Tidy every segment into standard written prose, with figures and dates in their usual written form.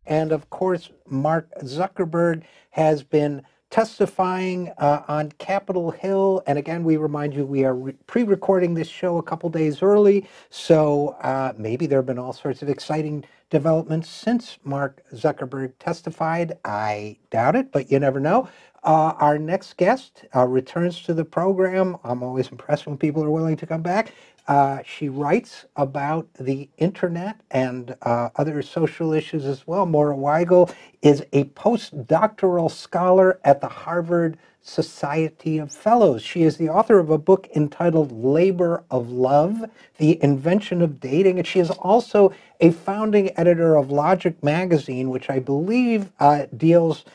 And of course, Mark Zuckerberg has been testifying on Capitol Hill. And again, we remind you, we are pre-recording this show a couple days early. So maybe there have been all sorts of exciting developments since Mark Zuckerberg testified. I doubt it, but you never know. Our next guest returns to the program. I'm always impressed when people are willing to come back. She writes about the internet and other social issues as well. Moira Weigel is a postdoctoral scholar at the Harvard Society of Fellows. She is the author of a book entitled Labor of Love, The Invention of Dating, and she is also a founding editor of Logic magazine, which I believe deals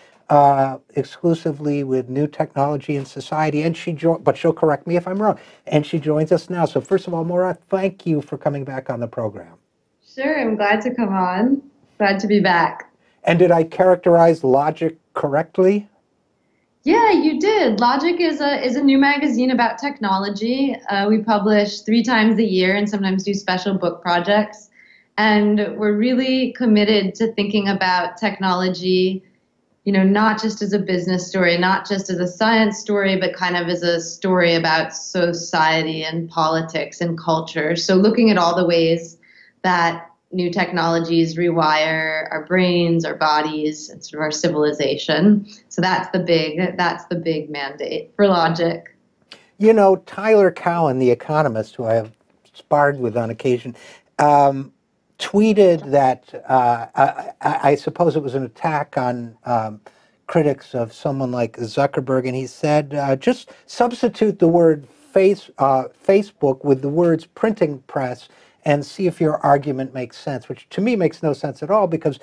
exclusively with new technology in society, and but she'll correct me if I'm wrong. And she joins us now. So first of all, Moira, thank you for coming back on the program. Sure, I'm glad to come on. Glad to be back. And did I characterize Logic correctly? Yeah, you did. Logic is a new magazine about technology. We publish 3 times a year and sometimes do special book projects. And we're really committed to thinking about technology, you know, not just as a business story, not just as a science story, but kind of as a story about society and politics and culture. So looking at all the ways that new technologies rewire our brains, our bodies, and sort of our civilization. So that's the big mandate for Logic. You know, Tyler Cowen, the economist, who I have sparred with on occasion, tweeted that I suppose it was an attack on critics of someone like Zuckerberg, and he said, just substitute the word Facebook with the words printing press and see if your argument makes sense, which to me makes no sense at all because,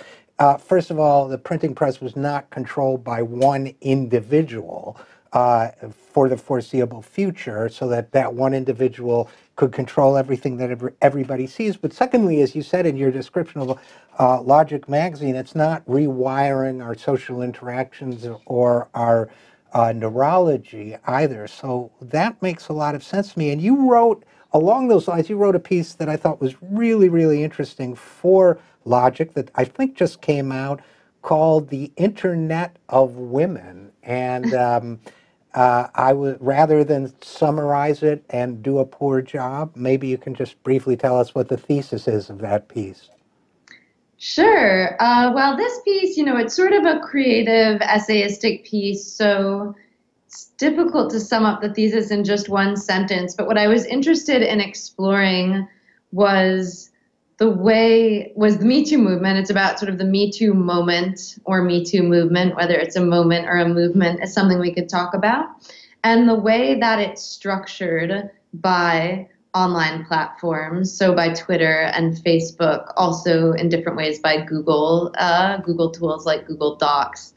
first of all, the printing press was not controlled by one individual for the foreseeable future, so that one individual could control everything that everybody sees. But secondly, as you said in your description of Logic magazine, it's not rewiring our social interactions or our neurology either. So that makes a lot of sense to me. And you wrote, along those lines, you wrote a piece that I thought was really, really interesting for Logic that I think just came out called The Internet of Women. And I would, rather than summarize it and do a poor job, maybe you can just briefly tell us what the thesis is of that piece. Sure. Well, this piece, you know, it's sort of a creative, essayistic piece, so it's difficult to sum up the thesis in just one sentence. But what I was interested in exploring was the Me Too movement. It's about sort of the Me Too moment or Me Too movement, whether it's a moment or a movement is something we could talk about. And the way that it's structured by online platforms, so by Twitter and Facebook, also in different ways by Google tools like Google Docs.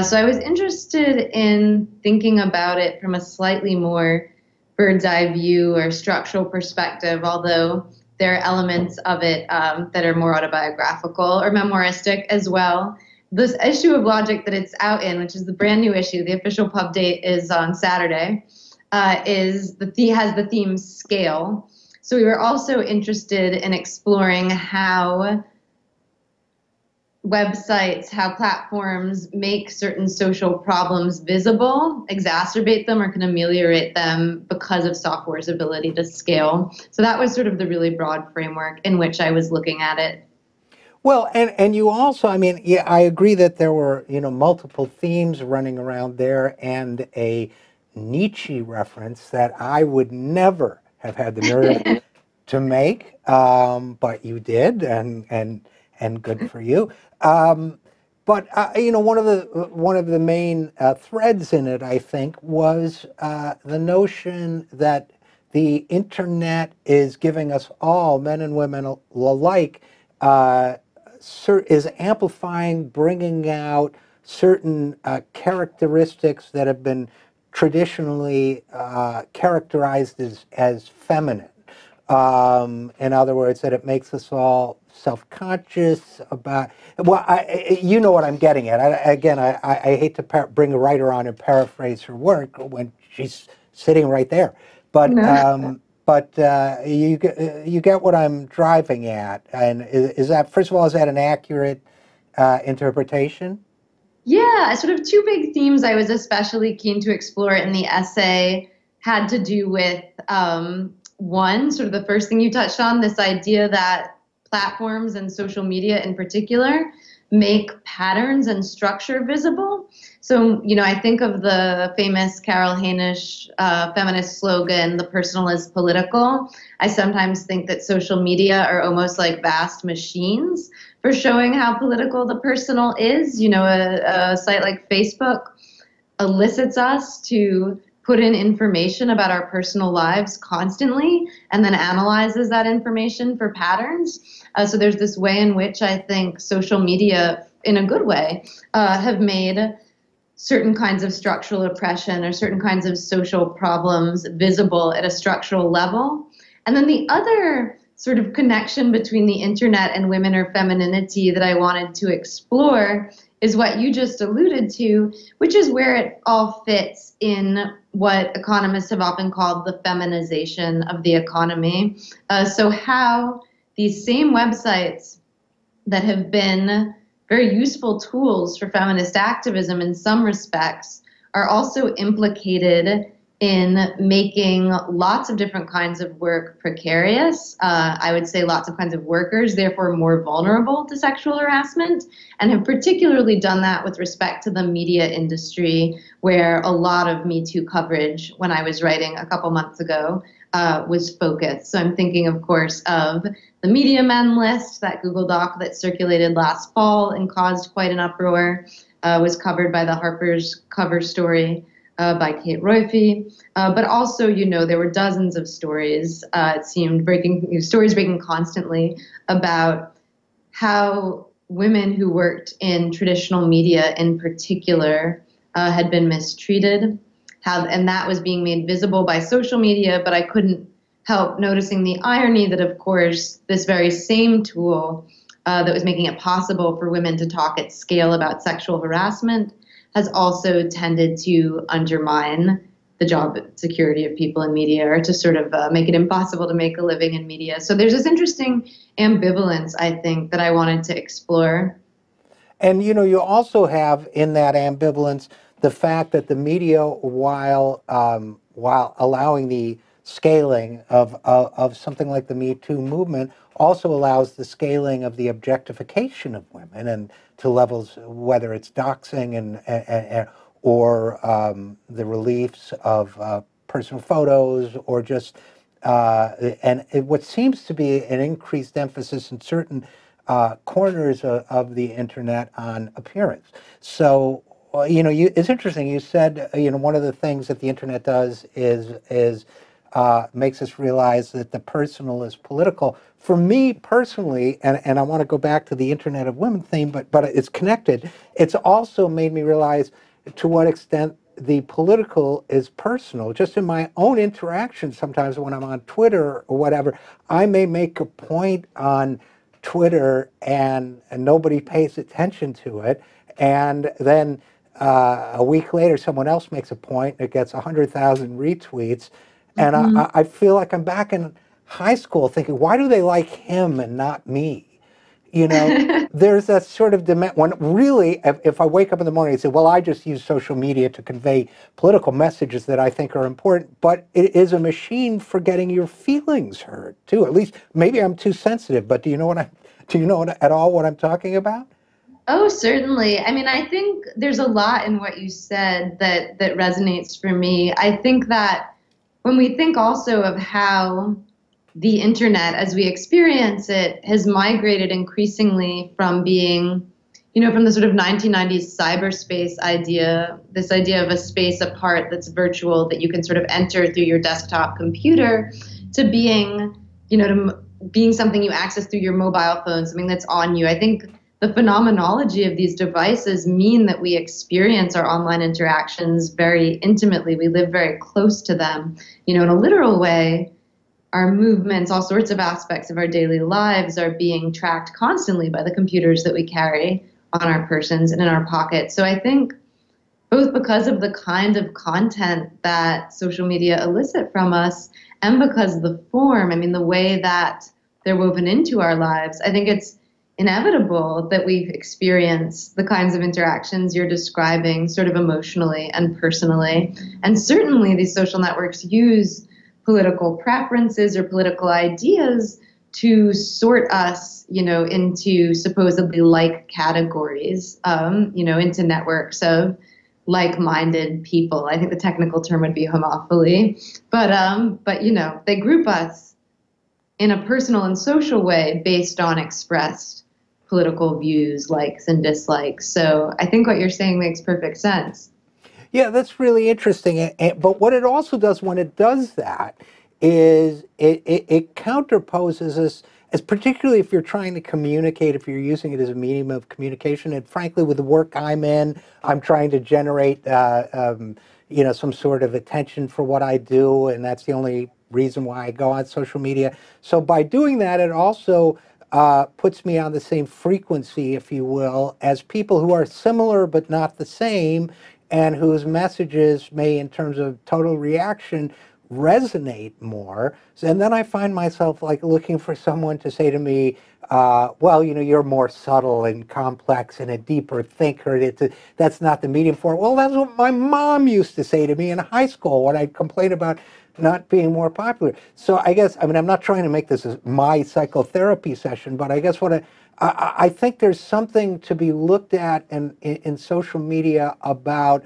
So I was interested in thinking about it from a slightly more bird's eye view or structural perspective, although there are elements of it that are more autobiographical or memoiristic as well. This issue of Logic that it's out in, which is the brand new issue, the official pub date is on Saturday, has the theme scale. So we were also interested in exploring how websites, how platforms make certain social problems visible, exacerbate them, or can ameliorate them because of software's ability to scale. So that was sort of the really broad framework in which I was looking at it. Well, and you also, I mean, yeah, I agree that there were, you know, multiple themes running around there and a Nietzsche reference that I would never have had the nerve to make, but you did, and good for you. But you know, one of the main threads in it, I think, was the notion that the internet is giving us all, men and women alike, is amplifying, bringing out certain characteristics that have been traditionally characterized as feminine. In other words, that it makes us all self-conscious about, well, you know what I'm getting at. I hate to bring a writer on and paraphrase her work when she's sitting right there. But you get what I'm driving at. And is that, first of all, is that an accurate interpretation? Yeah, sort of two big themes I was especially keen to explore in the essay had to do with one, sort of the first thing you touched on, this idea that platforms and social media in particular make patterns and structure visible. So, I think of the famous Carol Hainish feminist slogan, "The personal is political." I sometimes think that social media are almost like vast machines for showing how political the personal is. A site like Facebook elicits us to put in information about our personal lives constantly and then analyzes that information for patterns. So there's this way in which I think social media, in a good way, have made certain kinds of structural oppression or certain kinds of social problems visible at a structural level. And then the other sort of connection between the internet and women or femininity that I wanted to explore is what you just alluded to, which is where it all fits in what economists have often called the feminization of the economy. So how these same websites that have been very useful tools for feminist activism in some respects are also implicated in making lots of different kinds of work precarious. I would say lots of kinds of workers, therefore more vulnerable to sexual harassment, and have particularly done that with respect to the media industry, where a lot of Me Too coverage, when I was writing a couple months ago, was focused. So I'm thinking, of course, of the Media Men list, that Google Doc that circulated last fall and caused quite an uproar, was covered by the Harper's cover story by Kate Royfee, but also, there were dozens of stories. It seemed stories breaking constantly about how women who worked in traditional media, in particular, had been mistreated. And that was being made visible by social media. But I couldn't help noticing the irony that, of course, this very same tool that was making it possible for women to talk at scale about sexual harassment has also tended to undermine the job security of people in media, or to sort of make it impossible to make a living in media. So there's this interesting ambivalence, I think, that I wanted to explore. And, you also have in that ambivalence the fact that the media, while allowing the scaling of something like the Me Too movement, also allows the scaling of the objectification of women, and to levels, whether it's doxing or the reliefs of personal photos, or just what seems to be an increased emphasis in certain corners of the internet on appearance. So, it's interesting. You said, one of the things that the internet does is makes us realize that the personal is political. For me personally, and I want to go back to the Internet of Women theme, but it's connected. It's also made me realize to what extent the political is personal. Just in my own interactions, sometimes when I'm on Twitter or whatever, I may make a point on Twitter and nobody pays attention to it, and then a week later someone else makes a point and it gets 100,000 retweets, and I feel like I'm back in high school thinking, why do they like him and not me? There's that sort of when really, if I wake up in the morning and say, well, I just use social media to convey political messages that I think are important, but it is a machine for getting your feelings hurt too. At least maybe I'm too sensitive, but do you know at all what I'm talking about? Oh, certainly. I mean, I think there's a lot in what you said that resonates for me. I think that when we think also of how the internet, as we experience it, has migrated increasingly from being, from the sort of 1990s cyberspace idea, this idea of a space apart that's virtual, that you can sort of enter through your desktop computer, to being, to being something you access through your mobile phone, something that's on you. I think the phenomenology of these devices mean that we experience our online interactions very intimately. We live very close to them. In a literal way, our movements, all sorts of aspects of our daily lives are being tracked constantly by the computers that we carry on our persons and in our pockets. So I think both because of the kind of content that social media elicit from us, and because of the form, the way that they're woven into our lives, I think it's inevitable that we experience the kinds of interactions you're describing sort of emotionally and personally. And certainly these social networks use political preferences or political ideas to sort us, into supposedly like categories, into networks of like-minded people. I think the technical term would be homophily, but they group us in a personal and social way based on expressed political views, likes and dislikes. So I think what you're saying makes perfect sense. Yeah, that's really interesting. But what it also does when it does that is it counterposes us, as particularly if you're trying to communicate, if you're using it as a medium of communication. And frankly, with the work I'm in, I'm trying to generate, some sort of attention for what I do, and that's the only reason why I go on social media. So by doing that, it also puts me on the same frequency, if you will, as people who are similar but not the same, and whose messages may, in terms of total reaction, resonate more. And then I find myself like looking for someone to say to me, well, you're more subtle and complex and a deeper thinker. That's not the medium for it. Well, that's what my mom used to say to me in high school when I'd complain about not being more popular. So I guess, I'm not trying to make this my psychotherapy session, but I guess I think there's something to be looked at in social media about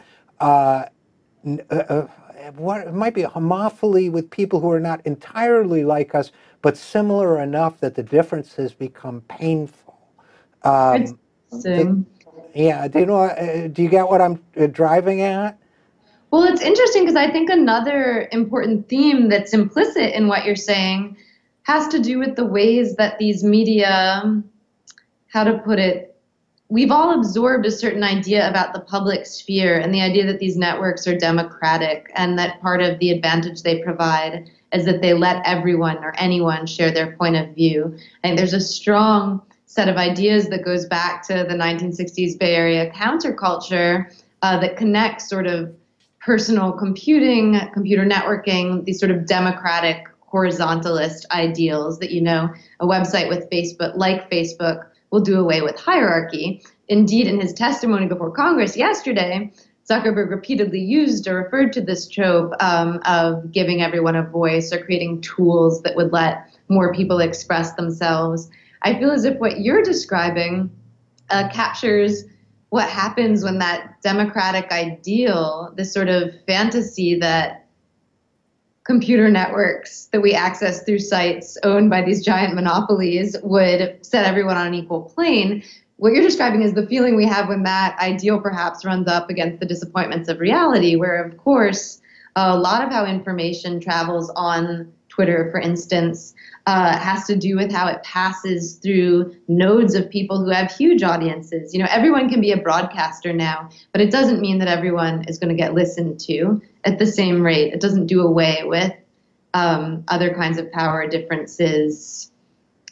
what it might be a homophily with people who are not entirely like us, but similar enough that the differences become painful. Interesting. Yeah, do you get what I'm driving at? Well, it's interesting because I think another important theme that's implicit in what you're saying has to do with the ways that these media, how to put it, we've all absorbed a certain idea about the public sphere and the idea that these networks are democratic and that part of the advantage they provide is that they let everyone or anyone share their point of view. I think there's a strong set of ideas that goes back to the 1960s Bay Area counterculture that connects sort of personal computing, computer networking, these sort of democratic horizontalist ideals that, a website with Facebook, like Facebook, will do away with hierarchy. Indeed, in his testimony before Congress yesterday, Zuckerberg repeatedly used or referred to this trope of giving everyone a voice or creating tools that would let more people express themselves. I feel as if what you're describing captures what happens when that democratic ideal, this sort of fantasy that computer networks that we access through sites owned by these giant monopolies would set everyone on an equal plane. What you're describing is the feeling we have when that ideal perhaps runs up against the disappointments of reality, where, of course, a lot of how information travels on Twitter, for instance, has to do with how it passes through nodes of people who have huge audiences. Everyone can be a broadcaster now, but it doesn't mean that everyone is going to get listened to at the same rate. It doesn't do away with other kinds of power differences,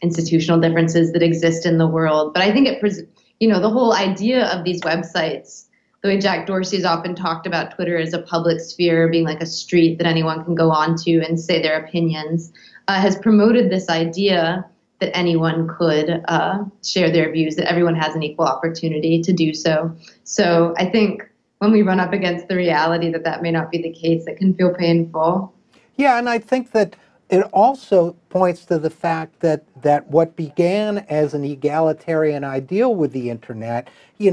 institutional differences that exist in the world. But I think the whole idea of these websites, the way Jack Dorsey's often talked about Twitter as a public sphere, being like a street that anyone can go onto and say their opinions, has promoted this idea that anyone could share their views, that everyone has an equal opportunity to do so. So I think when we run up against the reality that that may not be the case, it can feel painful. Yeah, and I think that it also points to the fact that what began as an egalitarian ideal with the internet, we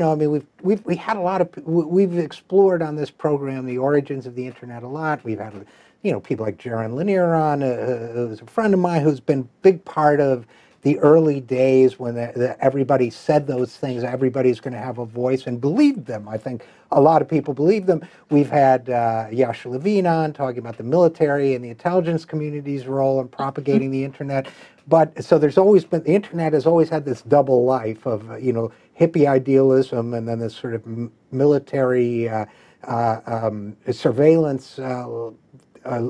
had a lot of, we've explored on this program the origins of the internet a lot. We've had, people like Jaron Lanier on, who's a friend of mine who's been a big part of the early days when everybody said those things, everybody's going to have a voice, and believed them. I think a lot of people believe them. We've had Yasha Levine on talking about the military and the intelligence community's role in propagating the internet. But so there's always been, the internet has always had this double life of, hippie idealism and then this sort of military surveillance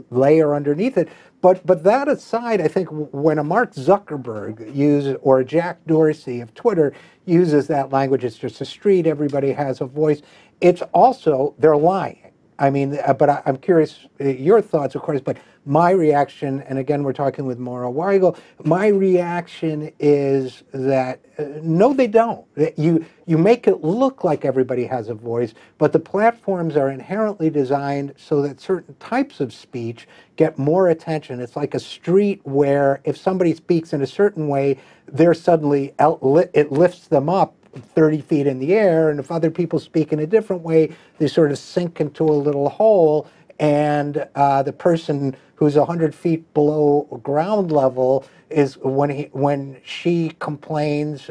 layer underneath it. But that aside, I think when a Mark Zuckerberg uses, or a Jack Dorsey of Twitter uses that language, it's just a street, everybody has a voice, it's also, they're lying. I mean, but I'm curious your thoughts, of course, but my reaction, and again, we're talking with Moira Weigel, my reaction is that no, they don't. You make it look like everybody has a voice, but the platforms are inherently designed so that certain types of speech get more attention. It's like a street where if somebody speaks in a certain way, they're suddenly, it lifts them up 30 feet in the air, and if other people speak in a different way, they sort of sink into a little hole, and the person who's 100 feet below ground level is, when she complains,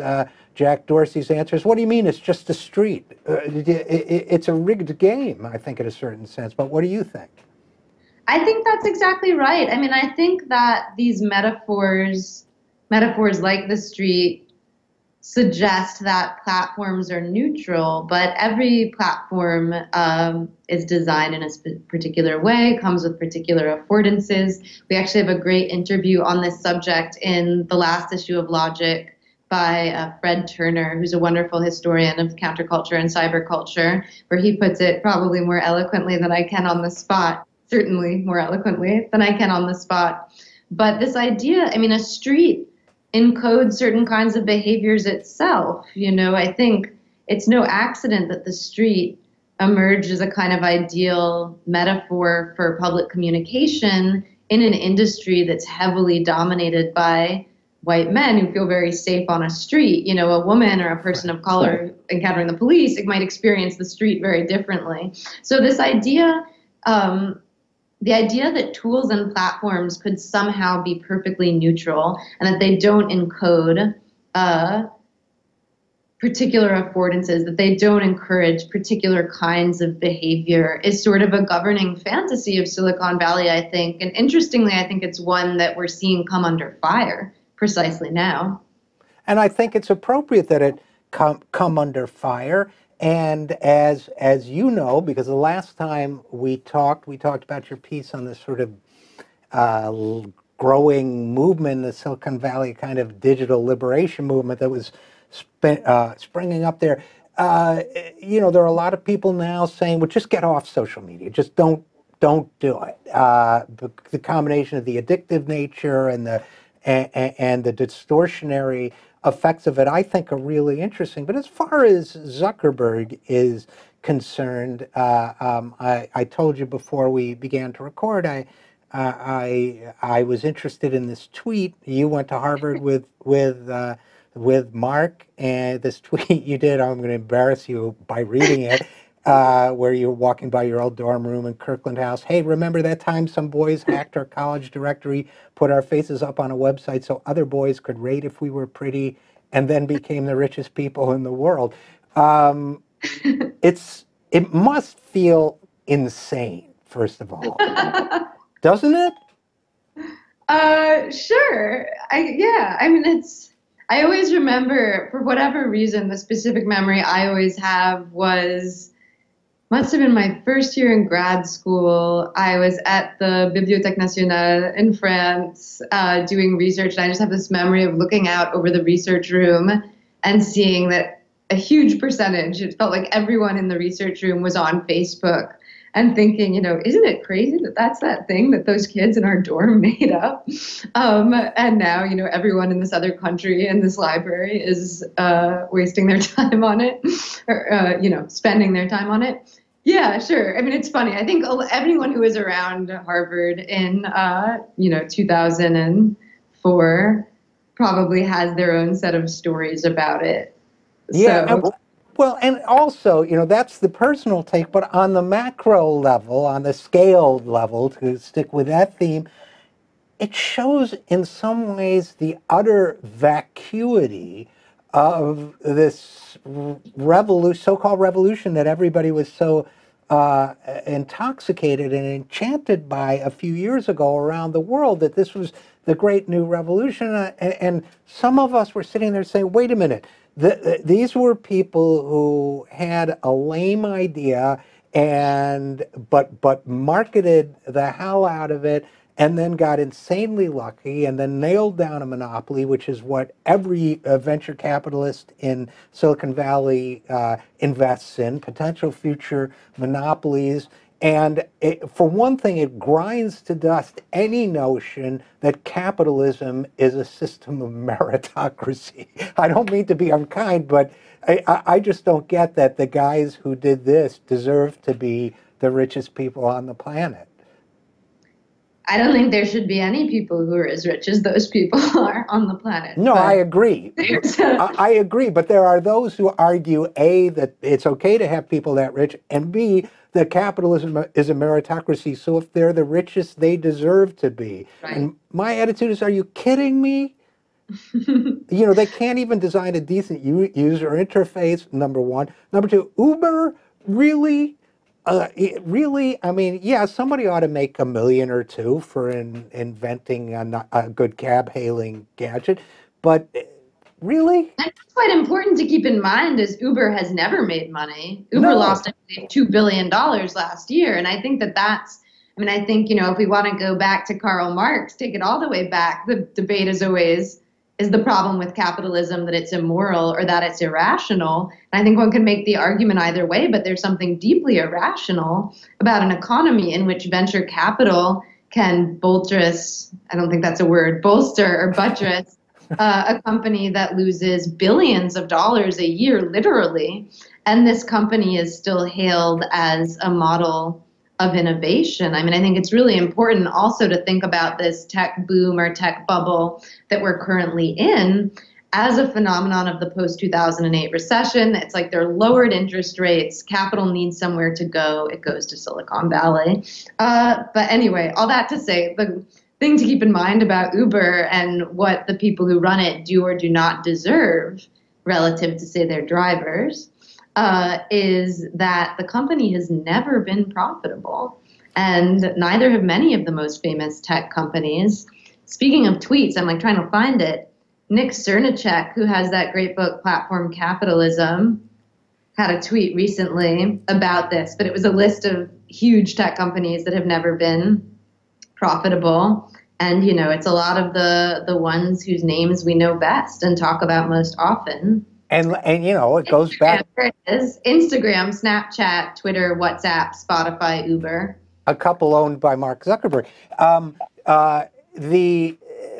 Jack Dorsey's answer is, what do you mean, it's just a street? It's a rigged game, I think, in a certain sense, but what do you think? I think that's exactly right. I mean, I think that these metaphors like the street, suggest that platforms are neutral, but every platform is designed in a particular way, comes with particular affordances. We actually have a great interview on this subject in the last issue of Logic by Fred Turner, who's a wonderful historian of counterculture and cyberculture, where he puts it probably more eloquently than I can on the spot, certainly more eloquently than I can on the spot. But this idea, I mean, a street encodes certain kinds of behaviors itself. You know, I think it's no accident that the street emerged as a kind of ideal metaphor for public communication in an industry that's heavily dominated by white men who feel very safe on a street. You know, a woman or a person of color encountering the police, it might experience the street very differently. So this idea, the idea that tools and platforms could somehow be perfectly neutral and that they don't encode particular affordances, that they don't encourage particular kinds of behavior is sort of a governing fantasy of Silicon Valley, I think. And interestingly, I think it's one that we're seeing come under fire precisely now. And I think it's appropriate that it come under fire. And as you know, because the last time we talked about your piece on this sort of growing movement, the Silicon Valley kind of digital liberation movement that was springing up there. You know, there are a lot of people now saying, well, just get off social media. Just don't do it. The combination of the addictive nature and the distortionary effects of it, I think, are really interesting. But as far as Zuckerberg is concerned, I told you before we began to record, I was interested in this tweet. You went to Harvard with Mark, and this tweet you did, I'm going to embarrass you by reading it, where you're walking by your old dorm room in Kirkland House. Hey, remember that time some boys hacked our college directory, put our faces up on a website so other boys could rate if we were pretty, and then became the richest people in the world? It must feel insane, first of all. Doesn't it? Sure. I mean, I always remember, for whatever reason, the specific memory I always have must have been my first year in grad school. I was at the Bibliothèque Nationale in France doing research, and I just have this memory of looking out over the research room and seeing that a huge percentage, it felt like everyone in the research room was on Facebook, and thinking, you know, isn't it crazy that that's that thing that those kids in our dorm made up? And now, you know, everyone in this other country in this library is wasting their time on it, or, you know, spending their time on it. Yeah, sure. I mean, it's funny. I think everyone who was around Harvard in, you know, 2004 probably has their own set of stories about it. Yeah. So, well, and also, you know, that's the personal take, but on the macro level, on the scaled level, to stick with that theme, it shows in some ways the utter vacuity of this so-called revolution that everybody was so intoxicated and enchanted by a few years ago around the world, that this was the great new revolution. And some of us were sitting there saying, wait a minute, these were people who had a lame idea but marketed the hell out of it, and then got insanely lucky, and then nailed down a monopoly, which is what every venture capitalist in Silicon Valley invests in, potential future monopolies And for one thing, it grinds to dust any notion that capitalism is a system of meritocracy. I don't mean to be unkind, but I just don't get that the guys who did this deserve to be the richest people on the planet. I don't think there should be any people who are as rich as those people are on the planet. No, I agree. I agree, but there are those who argue, A, that it's okay to have people that rich, and B, that capitalism is a meritocracy, so if they're the richest, they deserve to be. Right. And my attitude is, are you kidding me? You know, they can't even design a decent user interface, number one. Number two, Uber, really? Really, I mean, yeah, somebody ought to make $1 million or $2 million for inventing a good cab-hailing gadget, but really? And what's quite important to keep in mind is Uber has never made money. Uber lost, I believe, $2 billion last year, and I think that's, I mean, I think, you know, if we want to go back to Karl Marx, take it all the way back, the debate is always, is the problem with capitalism that it's immoral or that it's irrational? And I think one can make the argument either way, but there's something deeply irrational about an economy in which venture capital can buttress, I don't think that's a word, bolster or buttress a company that loses billions of dollars a year, literally. And this company is still hailed as a model of innovation. I mean, I think it's really important also to think about this tech boom or tech bubble that we're currently in as a phenomenon of the post-2008 recession. It's like they're lowered interest rates, capital needs somewhere to go, it goes to Silicon Valley. But anyway, all that to say, the thing to keep in mind about Uber and what the people who run it do or do not deserve relative to, say, their drivers, is that the company has never been profitable, and neither have many of the most famous tech companies. Speaking of tweets, I'm like trying to find it. Nick Cernicek, who has that great book, Platform Capitalism, had a tweet recently about this, but it was a list of huge tech companies that have never been profitable. And, you know, it's a lot of the ones whose names we know best and talk about most often. And you know, it goes back. There it is. Instagram, Snapchat, Twitter, WhatsApp, Spotify, Uber. A couple owned by Mark Zuckerberg.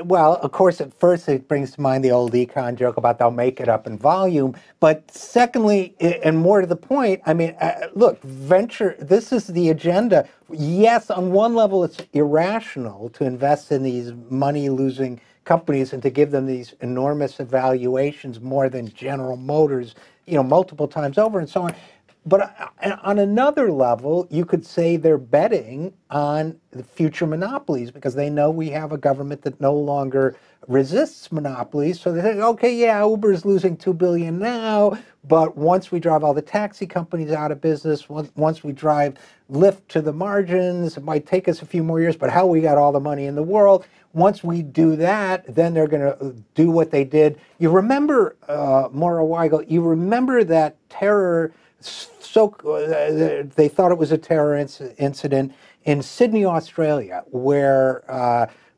Well, of course, at first it brings to mind the old econ joke about they'll make it up in volume. But secondly, and more to the point, I mean, look, venture, this is the agenda. Yes, on one level, it's irrational to invest in these money-losing companies and to give them these enormous evaluations, more than General Motors, you know, multiple times over and so on. But on another level, you could say they're betting on the future monopolies because they know we have a government that no longer resists monopolies. So they think, okay, yeah, Uber's losing $2 billion now, but once we drive all the taxi companies out of business, once we drive Lyft to the margins, it might take us a few more years, but hell, we got all the money in the world. Once we do that, then they're going to do what they did. You remember, Moira Weigel, you remember that terror, they thought it was a terror incident in Sydney, Australia, where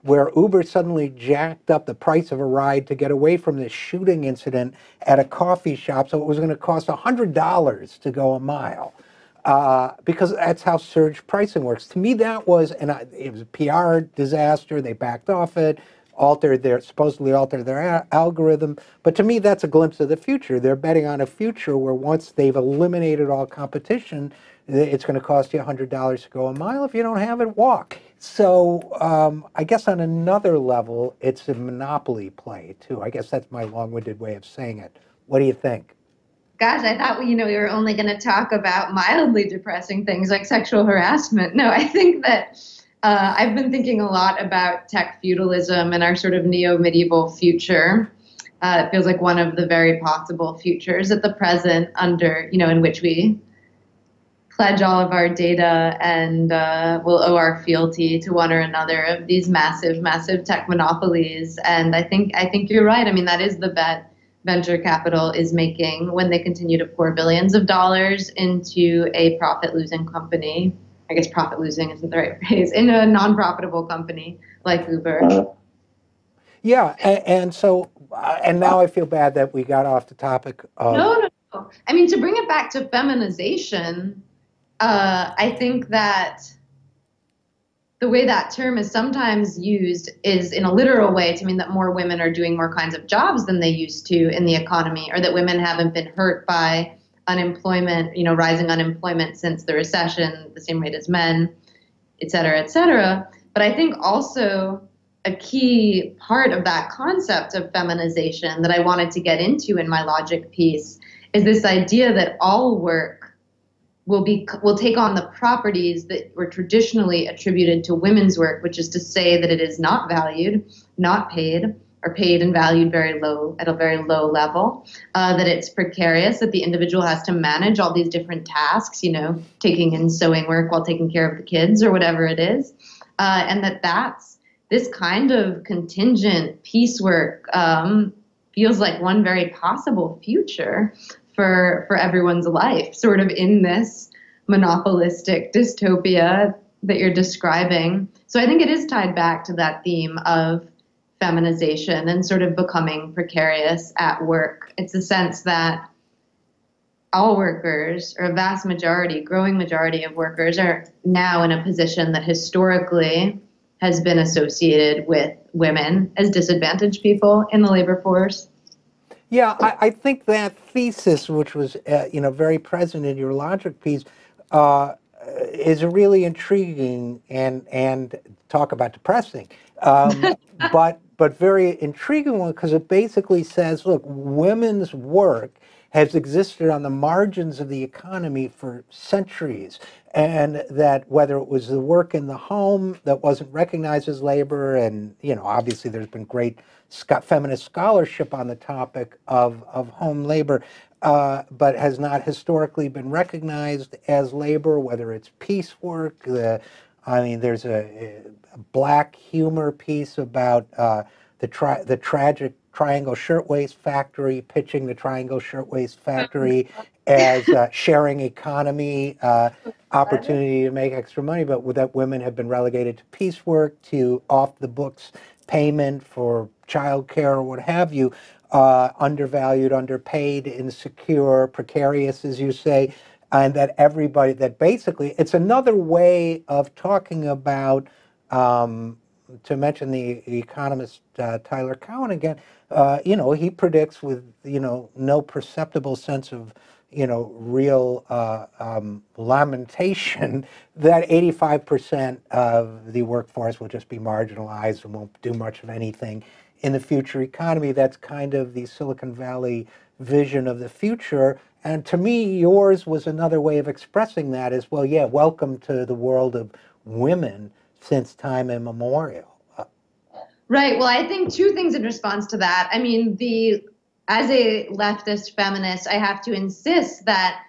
Uber suddenly jacked up the price of a ride to get away from this shooting incident at a coffee shop, so it was going to cost $100 to go a mile. Because that's how surge pricing works. To me, that was, it was a PR disaster. They backed off it, supposedly altered their algorithm. But to me, that's a glimpse of the future. They're betting on a future where once they've eliminated all competition, it's going to cost you $100 to go a mile. If you don't have it, walk. So I guess on another level, it's a monopoly play, too. I guess that's my long-winded way of saying it. What do you think? Gosh, I thought we were only going to talk about mildly depressing things like sexual harassment. No, I think that I've been thinking a lot about tech feudalism and our sort of neo-medieval future. It feels like one of the very possible futures at the present in which we pledge all of our data and will owe our fealty to one or another of these massive, massive tech monopolies. And I think you're right. I mean, that is the bet venture capital is making when they continue to pour billions of dollars into a profit-losing company. I guess profit-losing isn't the right phrase, in a non-profitable company like Uber. Yeah, and so, and now I feel bad that we got off the topic of... No. I mean, to bring it back to feminization, I think that the way that term is sometimes used is in a literal way to mean that more women are doing more kinds of jobs than they used to in the economy, or that women haven't been hurt by unemployment, rising unemployment since the recession, the same rate as men, et cetera, et cetera. But I think also a key part of that concept of feminization that I wanted to get into in my logic piece is this idea that all work will take on the properties that were traditionally attributed to women's work, which is to say that it is not valued, not paid, or paid and valued very low at a very low level, that it's precarious, that the individual has to manage all these different tasks, taking in sewing work while taking care of the kids or whatever it is, and that's this kind of contingent piecework feels like one very possible future for everyone's life, sort of in this monopolistic dystopia that you're describing. So I think it is tied back to that theme of feminization and sort of becoming precarious at work. It's a sense that all workers, or a vast majority, growing majority of workers, are now in a position that historically has been associated with women as disadvantaged people in the labor force. Yeah, I think that thesis, which was very present in your logic piece, is really intriguing and talk about depressing, but very intriguing one, because it basically says, look, women's work has existed on the margins of the economy for centuries, and that whether it was the work in the home that wasn't recognized as labor, and obviously there's been great feminist scholarship on the topic of home labor, but has not historically been recognized as labor, whether it's piecework. There's a black humor piece about the tragic Triangle Shirtwaist Factory, pitching the Triangle Shirtwaist Factory as sharing economy, opportunity to make extra money, but that women have been relegated to piecework, to off-the-books payment for childcare or what have you, undervalued, underpaid, insecure, precarious, as you say, and that basically, it's another way of talking about, to mention the economist Tyler Cowen again, he predicts with, no perceptible sense of, real lamentation that 85% of the workforce will just be marginalized and won't do much of anything in the future economy. That's kind of the Silicon Valley vision of the future. And to me, yours was another way of expressing that as well. Yeah, welcome to the world of women since time immemorial. Right. Well, I think two things in response to that. I mean, as a leftist feminist, I have to insist that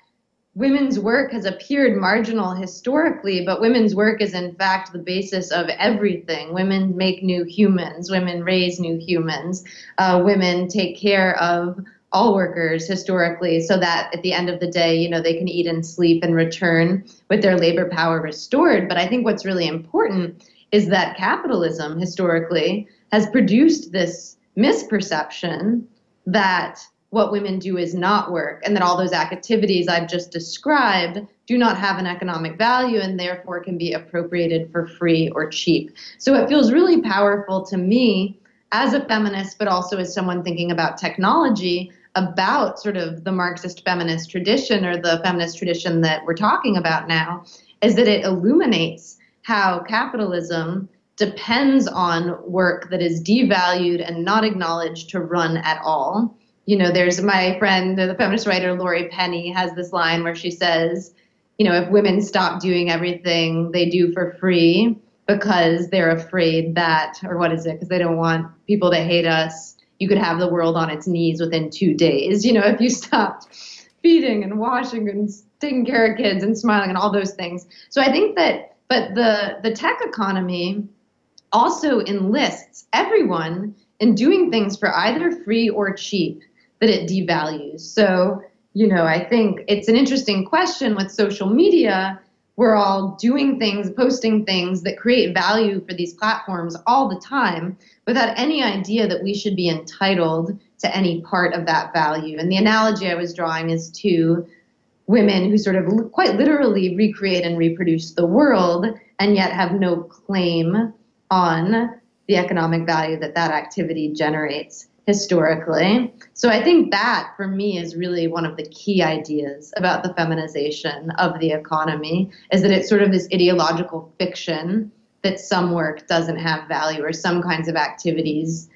women's work has appeared marginal historically, but women's work is in fact the basis of everything. Women make new humans. Women raise new humans. Women take care of all workers historically, so that at the end of the day, they can eat and sleep and return with their labor power restored. But I think what's really important is that capitalism historically has produced this misperception that what women do is not work, and that all those activities I've just described do not have an economic value and therefore can be appropriated for free or cheap. So it feels really powerful to me as a feminist, but also as someone thinking about technology, about sort of the Marxist feminist tradition, or the feminist tradition that we're talking about now, is that it illuminates how capitalism depends on work that is devalued and not acknowledged to run at all. There's my friend, the feminist writer Laurie Penny, has this line where she says, if women stop doing everything they do for free because they're afraid that, or what is it, because they don't want people to hate us, you could have the world on its knees within 2 days. If you stopped feeding and washing and taking care of kids and smiling and all those things. So I think that, but the tech economy also enlists everyone in doing things for either free or cheap that it devalues. So, I think it's an interesting question with social media. We're all doing things, posting things that create value for these platforms all the time without any idea that we should be entitled to any part of that value. And the analogy I was drawing is to women who sort of quite literally recreate and reproduce the world and yet have no claim on the economic value that that activity generates historically. So I think that, for me, is really one of the key ideas about the feminization of the economy, is that it's sort of this ideological fiction that some work doesn't have value or some kinds of activities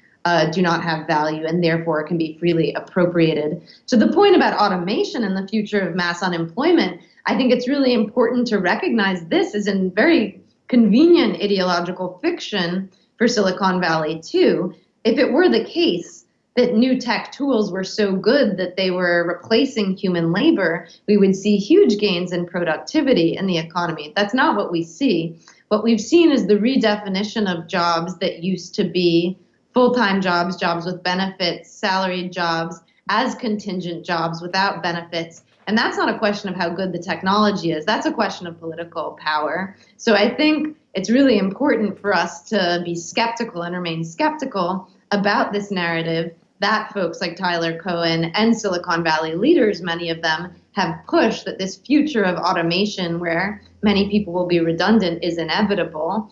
do not have value and therefore can be freely appropriated. To the point about automation and the future of mass unemployment, I think it's really important to recognize this as a very convenient ideological fiction for Silicon Valley too. If it were the case that new tech tools were so good that they were replacing human labor, we would see huge gains in productivity in the economy. That's not what we see. What we've seen is the redefinition of jobs that used to be full-time jobs, jobs with benefits, salaried jobs, as contingent jobs without benefits. And that's not a question of how good the technology is. That's a question of political power. So I think it's really important for us to be skeptical and remain skeptical about this narrative that folks like Tyler Cohen and Silicon Valley leaders, many of them, have pushed, that this future of automation where many people will be redundant is inevitable.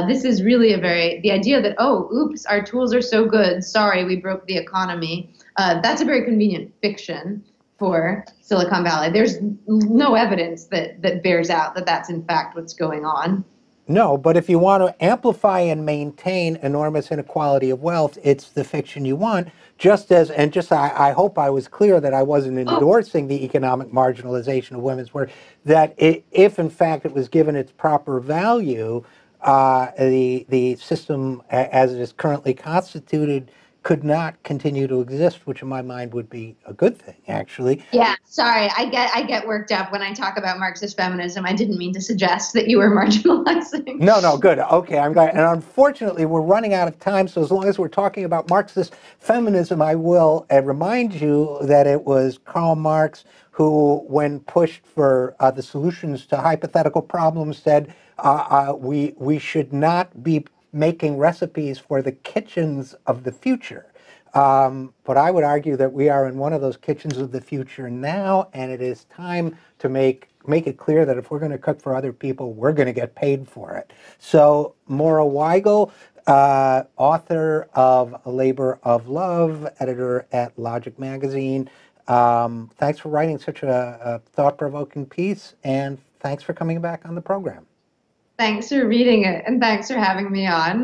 This is really the idea that, oh, oops, our tools are so good, sorry, we broke the economy. That's a very convenient fiction for Silicon Valley. There's no evidence that bears out that that's in fact what's going on. No, but if you want to amplify and maintain enormous inequality of wealth, it's the fiction you want. I hope I was clear that I wasn't endorsing the economic marginalization of women's work, that if in fact it was given its proper value, the system as it is currently constituted could not continue to exist, which in my mind would be a good thing, actually. Yeah, sorry, I get worked up when I talk about Marxist feminism. I didn't mean to suggest that you were marginalizing. No, good. Okay, I'm glad. And unfortunately, we're running out of time, so as long as we're talking about Marxist feminism, I will remind you that it was Karl Marx who, when pushed for the solutions to hypothetical problems, said we should not be making recipes for the kitchens of the future. But I would argue that we are in one of those kitchens of the future now, and it is time to make it clear that if we're going to cook for other people, we're going to get paid for it. So Moira Weigel, author of Labor of Love, editor at Logic Magazine, thanks for writing such a thought-provoking piece, and thanks for coming back on the program. Thanks for reading it, and thanks for having me on.